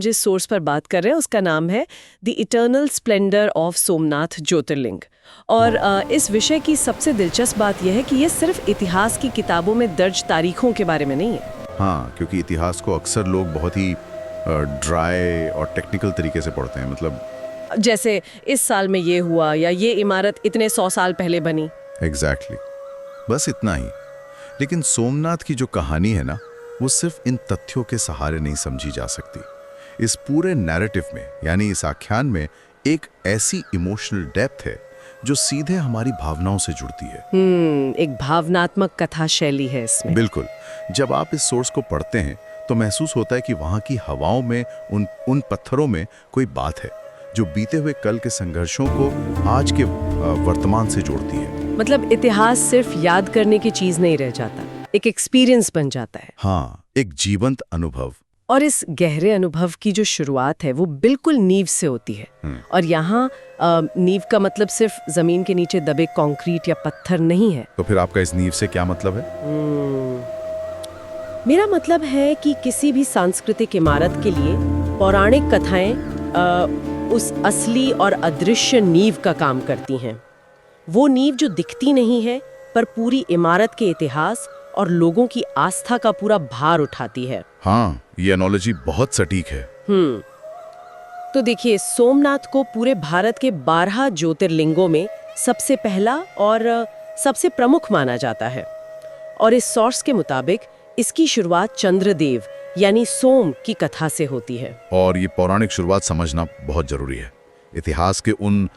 जिस सोर्स पर बात कर रहे हैं उसका नाम है the eternal splendour of Somnath Jyotirlinga. और इस विषय की सबसे दिलचस्प बात यह है कि ये सिर्फ इतिहास की किताबों में दर्ज तारीखों के बारे में नहीं है। हाँ, क्योंकि इतिहास को अक्सर लोग बहुत ही ड्राई और टेक्निकल तरीके से पढ़ते हैं। मतलब जैसे इस साल में ये हुआ या ये इमारत इतने 100 साल पहले बनी। एग्जैक्टली, बस इतना ही। लेकिन सोमनाथ की जो कहानी है ना, वो सिर्फ इन तथ्यों के सहारे नहीं समझी जा सकती। इस पूरे नैरेटिव में, यानी इस आख्यान में, एक ऐसी इमोशनल डेप्थ है जो सीधे हमारी भावनाओं से जुड़ती है। एक भावनात्मक कथा शैली है इसमें। बिल्कुल। जब आप इस सोर्स को पढ़ते हैं तो महसूस होता है कि वहाँ की हवाओं में, उन पत्थरों में कोई बात है जो बीते हुए कल के संघर्षों को आज के वर्तमान से जोड़ती है। मतलब इतिहास सिर्फ याद करने की चीज नहीं रह जाता, एक एक्सपीरियंस बन जाता है। हाँ, एक जीवंत अनुभव। और इस गहरे अनुभव की जो शुरुआत है वो बिल्कुल नींव से होती है। और यहाँ नींव का मतलब सिर्फ जमीन के नीचे दबे कंक्रीट या पत्थर नहीं है। तो फिर आपका इस नींव से क्या मतलब है? मेरा मतलब है कि किसी भी सांस्कृतिक इमारत के लिए पौराणिक कथाएं उस असली और अदृश्य नींव का काम करती हैं। वो नींव जो दिखती नहीं है पर पूरी इमारत के इतिहास और लोगों की आस्था का पूरा भार उठाती है। हाँ, ये एनोलॉजी बहुत सटीक है। तो देखिए, सोमनाथ को पूरे भारत के 12 ज्योतिर्लिंगों में सबसे पहला और सबसे प्रमुख माना जाता है। और इस सोर्स के मुताबिक इसकी शुरुआत चंद्रदेव यानी सोम की कथा से होती है। और ये पौराणिक शुरुआत समझना बहुत जरूरी है। इतिहास के उन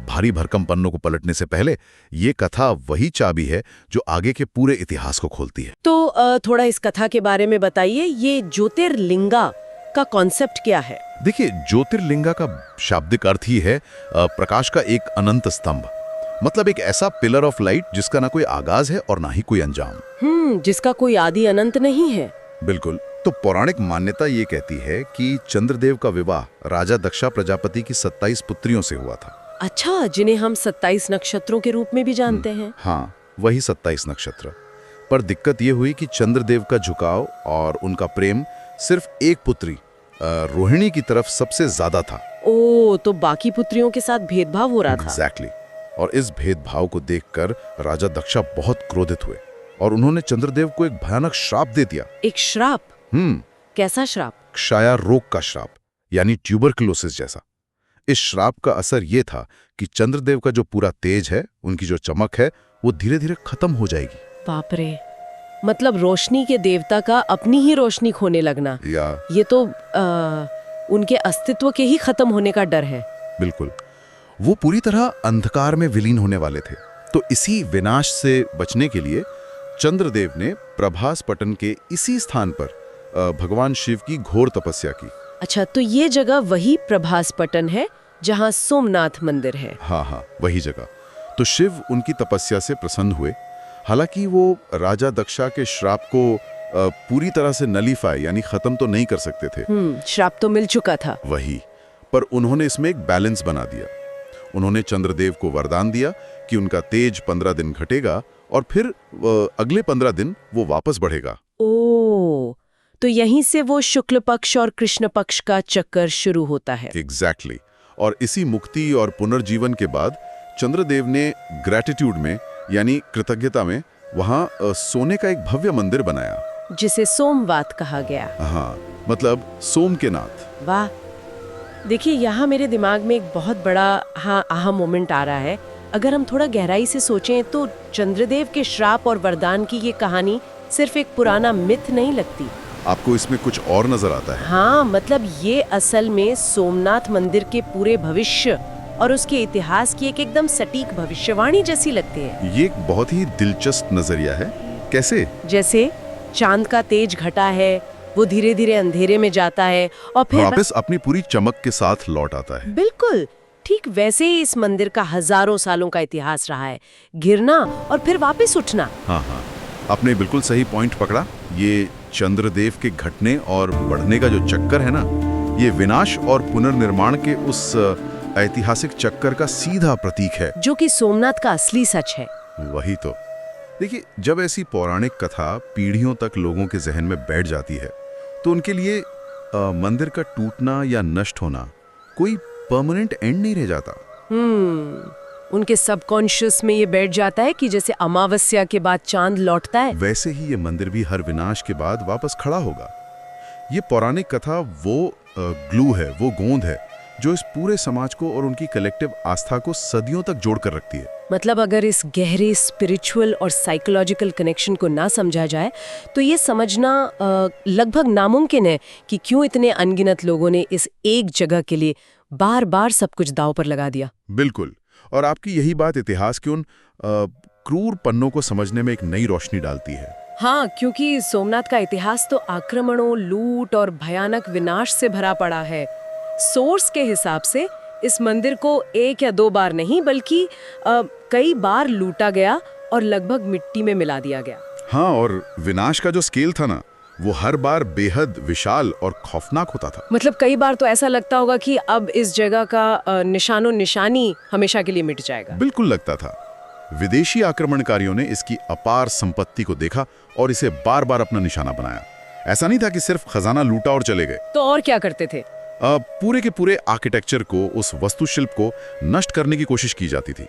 भारी भरकम पन्नों को पलटने से पहले ये कथा वही चाबी है जो आगे के पूरे इतिहास को खोलती है। तो थोड़ा इस कथा के बारे में बताइए। ये ज्योतिर्लिंगा का कॉन्सेप्ट क्या है? देखिए, ज्योतिर्लिंगा का शाब्दिक अर्थ ही है प्रकाश का एक अनंत स्तंभ। मतलब एक ऐसा पिलर ऑफ लाइट जिसका ना कोई आगाज है और ना ही कोई अंजाम। जिसका कोई आदि अनंत नहीं है। बिल्कुल। तो पौराणिक मान्यता ये कहती है कि चंद्रदेव का विवाह राजा दक्षा प्रजापति की 27 पुत्रियों से हुआ था। अच्छा, जिन्हें हम 27 नक्षत्रों के रूप में भी जानते हैं। हाँ, वही 27 नक्षत्र। पर दिक्कत ये हुई कि चंद्रदेव का झुकाव और उनका प्रेम सिर्फ एक पुत्री रोहिणी की तरफ सबसे ज्यादा था। तो बाकी पुत्रियों के साथ भेदभाव हो रहा था। एग्जैक्टली। और इस भेदभाव को देखकर राजा दक्षा बहुत क्रोधित हुए और उन्होंने चंद्रदेव को एक भयानक श्राप दे दिया। एक श्राप? कैसा श्राप? क्षय रोग का श्राप, यानी ट्यूबरकुलोसिस जैसा। इस श्राप का असर ये था कि चंद्रदेव का जो पूरा तेज है, उनकी जो चमक है, वो धीरे धीरे खत्म हो जाएगी। बाप रे, मतलब रोशनी के देवता का अपनी ही रोशनी खोने लगना। ये तो उनके अस्तित्व के ही खत्म होने का डर है। बिल्कुल। वो पूरी तरह अंधकार में विलीन होने वाले थे। तो इसी विनाश से बचने के लिए चंद्रदेव ने प्रभास पटन के इसी स्थान पर भगवान शिव की घोर तपस्या की। अच्छा, तो ये जगह वही प्रभास पटन है जहाँ सोमनाथ मंदिर है? हाँ, वही जगह। तो शिव उनकी तपस्या से प्रसन्न हुए। हालांकि वो राजा दक्षा के श्राप को पूरी तरह से नलीफाई यानी खत्म तो नहीं कर सकते थे। श्राप तो मिल चुका था। वही, पर उन्होंने इसमें एक बैलेंस बना दिया। उन्होंने चंद्रदेव को वरदान दिया कि उनका तेज 15 दिन घटेगा और फिर अगले 15 दिन वो वापस बढ़ेगा। तो यहीं से वो शुक्ल पक्ष और कृष्ण पक्ष का चक्कर शुरू होता है। एग्जैक्टली। और इसी मुक्ति और पुनर्जीवन के बाद चंद्रदेव ने ग्रैटिट्यूड में यानी कृतज्ञता में वहाँ सोने का एक भव्य मंदिर बनाया, जिसे सोमवात कहा गया। हाँ, मतलब सोम के नाथ। वाह। देखिए, यहाँ मेरे दिमाग में एक बहुत बड़ा अहम मोमेंट आ रहा है। अगर हम थोड़ा गहराई से सोचें तो चंद्रदेव के श्राप और वरदान की ये कहानी सिर्फ एक पुराना मिथ नहीं लगती। आपको इसमें कुछ और नजर आता है? हाँ, मतलब ये असल में सोमनाथ मंदिर के पूरे भविष्य और उसके इतिहास की एक एकदम सटीक भविष्यवाणी जैसी लगती है। ये एक बहुत ही दिलचस्प नजरिया है। कैसे? जैसे चांद का तेज घटा है, वो धीरे धीरे अंधेरे में जाता है और फिर वापस अपनी पूरी चमक के साथ लौट आता है। बिल्कुल ठीक वैसे ही इस मंदिर का हजारों सालों का इतिहास रहा है, गिरना और फिर वापस उठना। हाँ, आपने बिल्कुल सही पॉइंट पकड़ा। ये चंद्रदेव के घटने और बढ़ने का जो चक्कर है ना, ये विनाश और पुनर्निर्माण के उस ऐतिहासिक चक्कर का सीधा प्रतीक है, जो कि सोमनाथ का असली सच है। वही तो। देखिए, जब ऐसी पौराणिक कथा पीढ़ियों तक लोगों के जहन में बैठ जाती है तो उनके लिए मंदिर का टूटना या नष्ट होना कोई परमानेंट एंड नहीं रह जाता। उनके सबकॉन्शियस में ये बैठ जाता है कि जैसे अमावस्या के बाद चांद लौटता है, वैसे ही ये मंदिर भी हर विनाश के बाद वापस खड़ा होगा। ये पौराणिक कथा वो ग्लू है, वो गोंद है जो इस पूरे समाज को और उनकी कलेक्टिव आस्था को सदियों तक जोड़ कर रखती है। मतलब अगर इस गहरे स्पिरिचुअल और साइकोलॉजिकल कनेक्शन को ना समझा जाए तो ये समझना लगभग नामुमकिन है कि क्यों इतने अनगिनत लोगों ने इस एक जगह के लिए बार बार सब कुछ दांव पर लगा दिया। बिल्कुल, और आपकी यही बात इतिहास के उन क्रूर पन्नों को समझने में एक नई रोशनी डालती है। हाँ, क्योंकि सोमनाथ का इतिहास तो आक्रमणों, लूट और भयानक विनाश से भरा पड़ा है। सोर्स के हिसाब से इस मंदिर को एक या दो बार नहीं बल्कि कई बार लूटा गया और लगभग मिट्टी में मिला दिया गया। हाँ, और विनाश का जो स्केल था ना, वो हर बार बेहद विशाल और खौफनाक होता था। मतलब कई बार तो ऐसा लगता होगा कि अब इस जगह का निशानो निशानी हमेशा के लिए मिट जाएगा। बिल्कुल लगता था। विदेशी आक्रमणकारियों ने इसकी अपार संपत्ति को देखा और इसे बार बार अपना निशाना बनाया। ऐसा नहीं था कि सिर्फ खजाना लूटा और चले गए। तो और क्या करते थे? पूरे के पूरे आर्किटेक्चर को, उस वास्तुशिल्प को नष्ट करने की कोशिश की जाती थी।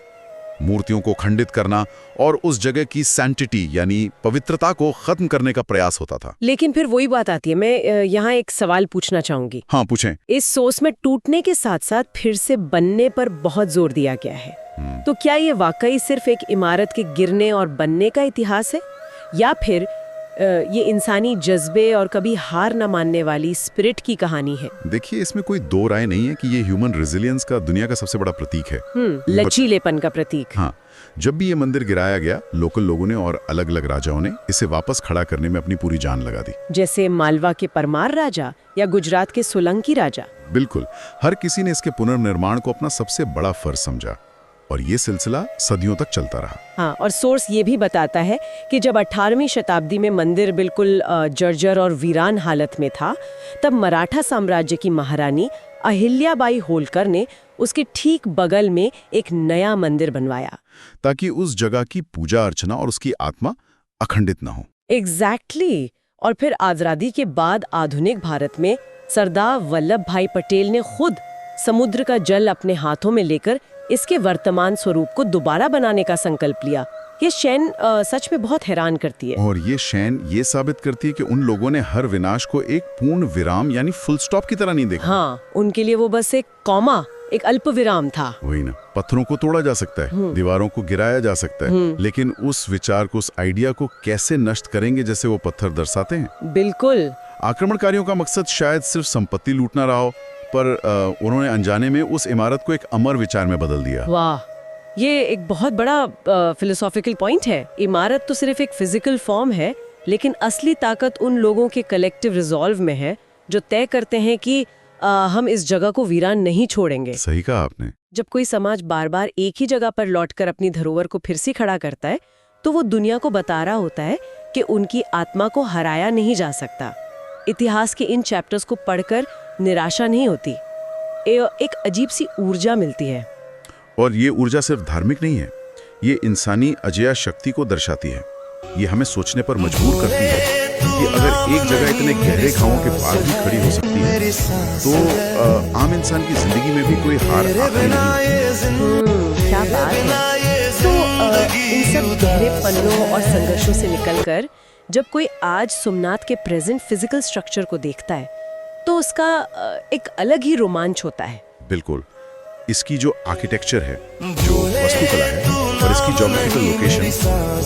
मूर्तियों को खंडित करना और उस जगह की सैंटिटी यानी पवित्रता को खत्म करने का प्रयास होता था। लेकिन फिर वही बात आती है, मैं यहाँ एक सवाल पूछना चाहूंगी। हाँ, पूछें। इस सोच में टूटने के साथ साथ फिर से बनने पर बहुत जोर दिया गया है। तो क्या ये वाकई सिर्फ एक इमारत के गिरने और बनने का इतिहास है, या फिर ये इंसानी जज्बे और कभी हार न मानने वाली स्पिरिट की कहानी है? देखिए, इसमें कोई दो राय नहीं है कि ये ह्यूमन रेजिलियंस का दुनिया का सबसे बड़ा प्रतीक है। लचीलेपन का प्रतीक। हाँ, जब भी ये मंदिर गिराया गया, लोकल लोगों ने और अलग अलग राजाओं ने इसे वापस खड़ा करने में अपनी पूरी जान लगा दी। जैसे मालवा के परमार राजा या गुजरात के सोलंकी राजा। बिल्कुल, हर किसी ने इसके पुनर्निर्माण को अपना सबसे बड़ा फर्ज समझा और ये सिलसिला सदियों तक चलता रहा। हाँ, और सोर्स ये भी बताता है कि जब 18वीं शताब्दी में मंदिर बिल्कुल जर्जर और वीरान हालत में था, तब मराठा साम्राज्य की महारानी अहिल्याबाई होलकर ने उसके ठीक बगल में एक नया मंदिर बनवाया, ताकि उस जगह की पूजा अर्चना और उसकी आत्मा अखंडित न हो। एग्जैक्टली। और फिर आजादी के बाद आधुनिक भारत में सरदार वल्लभ भाई पटेल ने खुद समुद्र का जल अपने हाथों में लेकर इसके वर्तमान स्वरूप को दोबारा बनाने का संकल्प लिया। ये शैन सच में बहुत हैरान करती है। और ये शैन ये साबित करती है कि उन लोगों ने हर विनाश को एक पूर्ण विराम यानी फुल स्टॉप की तरह नहीं देखा। हाँ, उनके लिए वो बस एक कॉमा, एक अल्प विराम था। वही ना, पत्थरों को तोड़ा जा सकता है, दीवारों को गिराया जा सकता है, लेकिन उस विचार को, उस आइडिया को कैसे नष्ट करेंगे जैसे वो पत्थर दर्शाते हैं। बिल्कुल। आक्रमणकारियों का मकसद शायद सिर्फ संपत्ति लूटना रहा हो, पर उन्होंने अनजाने में उस इमारत को एक अमर विचार में बदल दिया। वाह, ये एक बहुत बड़ा फिलोसॉफिकल पॉइंट है। इमारत तो सिर्फ एक फिजिकल फॉर्म है, लेकिन असली ताकत उन लोगों के कलेक्टिव रिजॉल्व में है जो तय करते हैं कि हम इस जगह को वीरान नहीं छोड़ेंगे। सही कहा आपने। जब कोई समाज बार बार एक ही जगह पर लौटकर अपनी धरोहर को फिर से खड़ा करता है, तो वो दुनिया को बता रहा होता है कि उनकी आत्मा को हराया नहीं जा सकता। इतिहास के इन चैप्टर्स को पढ़कर निराशा नहीं होती, एक अजीब सी ऊर्जा मिलती है। और ये ऊर्जा सिर्फ धार्मिक नहीं है, ये इंसानी अजेय शक्ति को दर्शाती है। ये हमें सोचने पर मजबूर करती है कि अगर एक जगह इतने गहरे घावों के बाद भी खड़ी हो सकती है, तो आम इंसान की जिंदगी में भी कोई हार आखिरी नहीं। क्या बात है। तो इन सब गहरे पन्नों और संघर्षों से निकलकर जब कोई आज सोमनाथ के प्रेजेंट फिजिकल स्ट्रक्चर को देखता है, तो उसका एक अलग ही रोमांच होता है। बिल्कुल, इसकी जो आर्किटेक्चर है, जो वास्तुकला है और इसकी ज्योमेट्रिकल लोकेशन,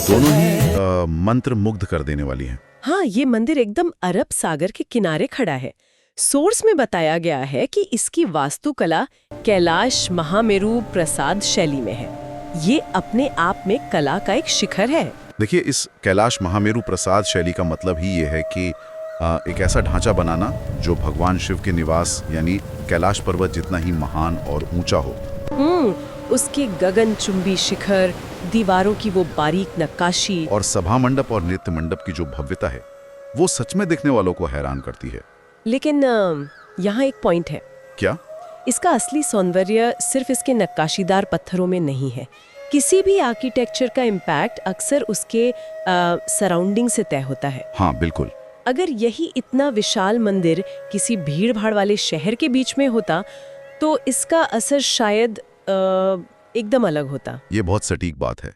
दोनों ही मंत्र मुग्ध कर देने वाली हैं। हाँ, ये मंदिर एकदम अरब सागर के किनारे खड़ा है। सोर्स में बताया गया है कि इसकी वास्तुकला कैलाश महामेरु प्रसाद शैली में है। ये अपने आप में कला का एक शिखर है। देखिए, इस कैलाश महामेरु प्रसाद शैली का मतलब ही ये है कि एक ऐसा ढांचा बनाना जो भगवान शिव के निवास यानी कैलाश पर्वत जितना ही महान और ऊंचा हो। उसके गगनचुंबी शिखर, दीवारों की वो बारीक नक्काशी और सभा मंडप और नृत्य मंडप की जो भव्यता है, वो सच में देखने वालों को हैरान करती है। लेकिन यहाँ एक पॉइंट है। क्या? इसका असली सौंदर्य सिर्फ इसके नक्काशीदार पत्थरों में नहीं है। किसी भी आर्किटेक्चर का इम्पैक्ट अक्सर उसके सराउंडिंग से तय होता है। हाँ, बिल्कुल। अगर यही इतना विशाल मंदिर किसी भीड़-भाड़ वाले शहर के बीच में होता तो इसका असर शायद एकदम अलग होता। ये बहुत सटीक बात है।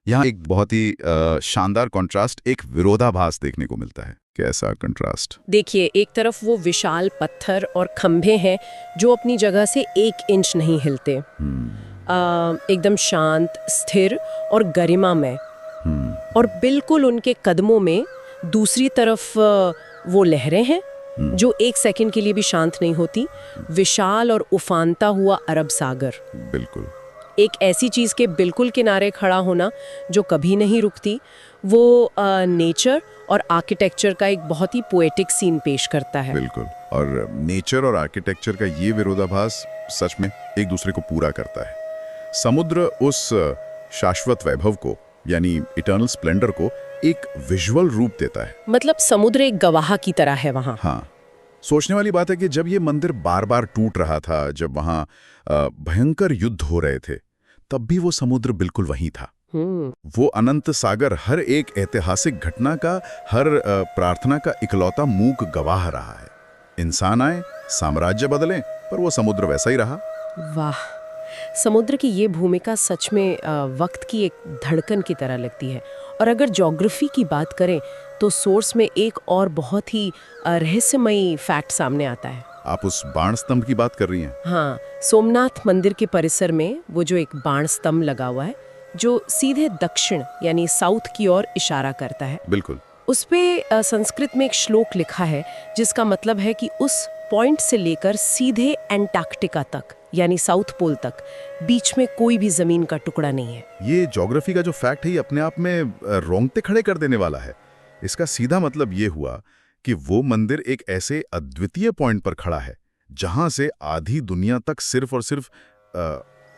यहाँ एक बहुत ही शानदार कॉन्ट्रास्ट, एक विरोधाभास देखने को मिलता है। कैसा कंट्रास्ट? देखिए, एक तरफ वो विशाल पत्थर और खंभे हैं जो अपनी जगह से 1 इंच नहीं हिलते, एकदम शांत, स्थिर और गरिमामय। और बिल्कुल उनके कदमों में दूसरी तरफ वो लहरें हैं जो 1 सेकंड के लिए भी शांत नहीं होती, विशाल और उफानता हुआ अरब सागर। बिल्कुल। एक ऐसी चीज के बिल्कुल किनारे खड़ा होना जो कभी नहीं रुकती, वो नेचर और आर्किटेक्चर का एक बहुत ही पोएटिक सीन पेश करता है। बिल्कुल। और नेचर और आर्किटेक्चर का ये विरोधाभास सच में एक दूसरे को पूरा करता है। समुद्र उस शाश्वत वैभव को, यानी इटर्नल स्प्लेंडर को, एक विजुअल रूप देता है। मतलब समुद्र एक गवाह की तरह है वहाँ। हाँ, सोचने वाली बात है कि जब ये मंदिर बार बार टूट रहा था, जब वहाँ भयंकर युद्ध हो रहे थे, तब भी वो समुद्र बिल्कुल वहीं था। वो अनंत सागर हर एक ऐतिहासिक घटना का, हर प्रार्थना का इकलौता मूक गवाह रहा है। इंसान आए, साम्राज्य बदले, पर वो समुद्र वैसा ही रहा। वाह, समुद्र की ये भूमिका सच में वक्त की एक धड़कन की तरह लगती है। और अगर ज्योग्राफी की बात करें तो सोर्स में एक और बहुत ही रहस्यमयी फैक्ट सामने आता है। आप उस बाण स्तंभ की बात कर रही हैं? हाँ, सोमनाथ मंदिर के परिसर में वो जो एक बाण स्तंभ लगा हुआ है जो सीधे दक्षिण यानी साउथ की ओर इशारा करता है। बिल्कुल। उस पे संस्कृत में एक श्लोक लिखा है जिसका मतलब है कि उस पॉइंट से लेकर सीधे एंटार्क्टिका तक यानी साउथ पोल तक बीच में कोई भी जमीन का टुकड़ा नहीं है। ये ज्योग्राफी का जो फैक्ट है ये अपने आप में रोंगटे खड़े कर देने वाला है। इसका सीधा मतलब ये हुआ कि वो मंदिर एक ऐसे अद्वितीय पॉइंट पर खड़ा है जहां से आधी दुनिया तक सिर्फ और सिर्फ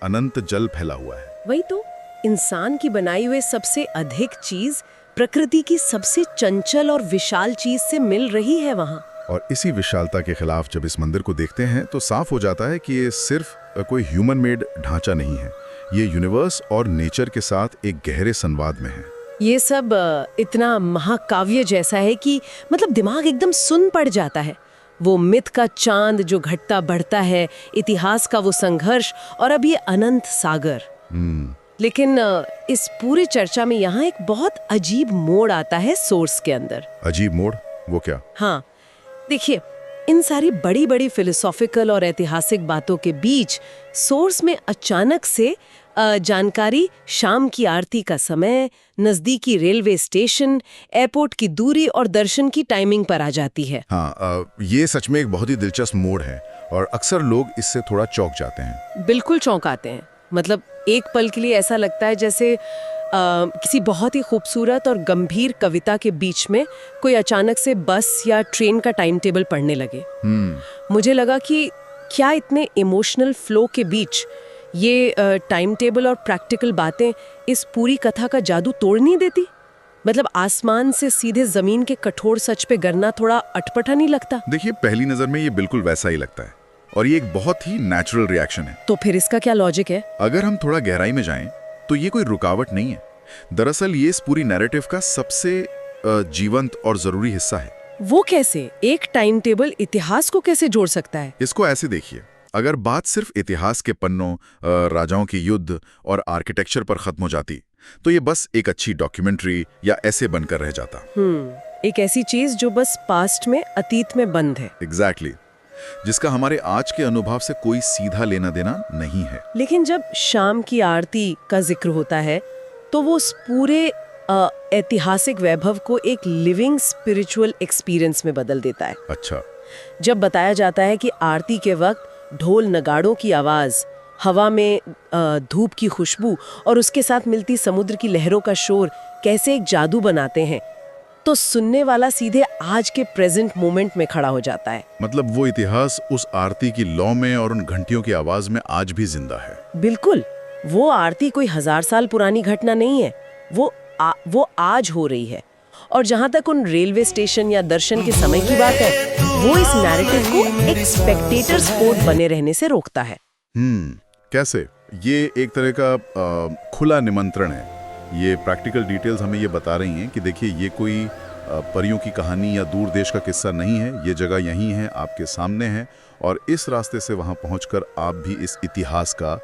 अनंत जल फैला हुआ है। वही तो, इंसान की बनाई हुई सबसे अधिक चीज प्रकृति की सबसे चंचल और विशाल चीज से मिल रही है वहाँ। और इसी विशालता के खिलाफ जब इस मंदिर को देखते हैं तो साफ हो जाता है कि ये सिर्फ कोई ह्यूमन मेड ढांचा नहीं है, ये यूनिवर्स और नेचर के साथ एक गहरे संवाद में है। ये सब इतना महाकाव्य जैसा है कि मतलब दिमाग एकदम सुन पड़ जाता है। वो मिथ का चांद जो घटता बढ़ता है, इतिहास का वो संघर्ष, और अब ये अनंत सागर। लेकिन इस पूरी चर्चा में यहाँ एक बहुत अजीब मोड़ आता है सोर्स के अंदर। अजीब मोड़? वो क्या? हाँ, देखिए, इन सारी बड़ी बड़ी फिलोसॉफिकल और ऐतिहासिक बातों के बीच सोर्स में अचानक से जानकारी शाम की आरती का समय, नजदीकी रेलवे स्टेशन, एयरपोर्ट की दूरी और दर्शन की टाइमिंग पर आ जाती है। हाँ, ये सच में एक बहुत ही दिलचस्प मोड़ है और अक्सर लोग इससे थोड़ा चौंक जाते हैं। बिल्कुल चौंकाते हैं। मतलब एक पल के लिए ऐसा लगता है जैसे किसी बहुत ही खूबसूरत और गंभीर कविता के बीच में कोई अचानक से बस या ट्रेन का टाइम टेबल पढ़ने लगे। मुझे लगा कि क्या इतने इमोशनल फ्लो के बीच ये टाइम टेबल और प्रैक्टिकल बातें इस पूरी कथा का जादू तोड़ नहीं देती? मतलब आसमान से सीधे जमीन के कठोर सच पे गिरना थोड़ा अटपटा नहीं लगता? देखिए, पहली नजर में ये बिल्कुल वैसा ही लगता है और ये एक बहुत ही नेचुरल रिएक्शन है। तो फिर इसका क्या लॉजिक है? अगर हम थोड़ा गहराई में जाएं तो ये कोई रुकावट नहीं है। दरअसल ये इस पूरी नैरेटिव का सबसे जीवंत और जरूरी हिस्सा है। वो कैसे? एक टाइम टेबल इतिहास को कैसे जोड़ सकता है? इसको ऐसे देखिए, अगर बात सिर्फ इतिहास के पन्नों, राजाओं के युद्ध और आर्किटेक्चर पर खत्म हो जाती तो ये बस एक अच्छी डॉक्यूमेंट्री या ऐसे बनकर रह जाता। एक ऐसी चीज जो बस पास्ट में, अतीत में बंद है। एग्जैक्टली, जिसका हमारे आज के अनुभव से कोई सीधा लेना देना नहीं है। लेकिन जब शाम की आरती का जिक्र होता है तो वो उस पूरे ऐतिहासिक वैभव को एक लिविंग स्पिरिचुअल एक्सपीरियंस में बदल देता है। अच्छा। जब बताया जाता है कि आरती के वक्त ढोल नगाड़ों की आवाज, हवा में धूप की खुशबू और उसके साथ मिलती समुद्र की लहरों का शोर कैसे एक जादू बनाते हैं, तो सुनने वाला सीधे आज के प्रेजेंट मोमेंट में खड़ा हो जाता है। मतलब वो इतिहास उस आरती की लौ में और उन घंटियों की आवाज में आज भी जिंदा है। बिल्कुल, वो आरती कोई 1000 साल पुरानी घटना नहीं है, वो आज हो रही है। और जहाँ तक उन रेलवे स्टेशन या दर्शन के समय की बात है, वो इस नैरेटिव को एक स्पेक्टेटर स्पोर्ट बने रहने से रोकता है। कैसे? ये एक तरह का खुला निमंत्रण है। ये प्रैक्टिकल डिटेल्स हमें ये बता रही हैं कि देखिए, ये कोई परियों की कहानी या दूर देश का किस्सा नहीं है। ये जगह यहीं है, आपके सामने है, और इस रास्ते से वहां पहुंचकर आप भी इस इतिहास का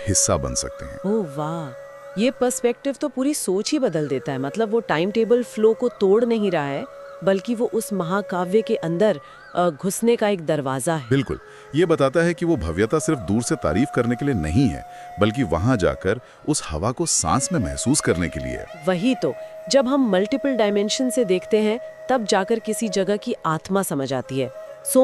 हिस्सा बन सकते हैं। ओह वाह, ये पर्सपेक्टिव तो पूरी सोच ही बदल देता है। मतलब वो टाइम टेबल फ्लो को तोड़ नहीं रहा है, बल्कि वो उस महाकाव्य के अंदर घुसने का एक दरवाजा है। बिल्कुल, ये बताता है कि वो भव्यता सिर्फ दूर से तारीफ करने के लिए नहीं है, बल्कि वहां जाकर उस हवा को सांस में महसूस करने के लिए है। वही तो, जब हम मल्टीपल डायमेंशन से देखते हैं, तब जाकर किसी जगह की आत्मा समझ आती है।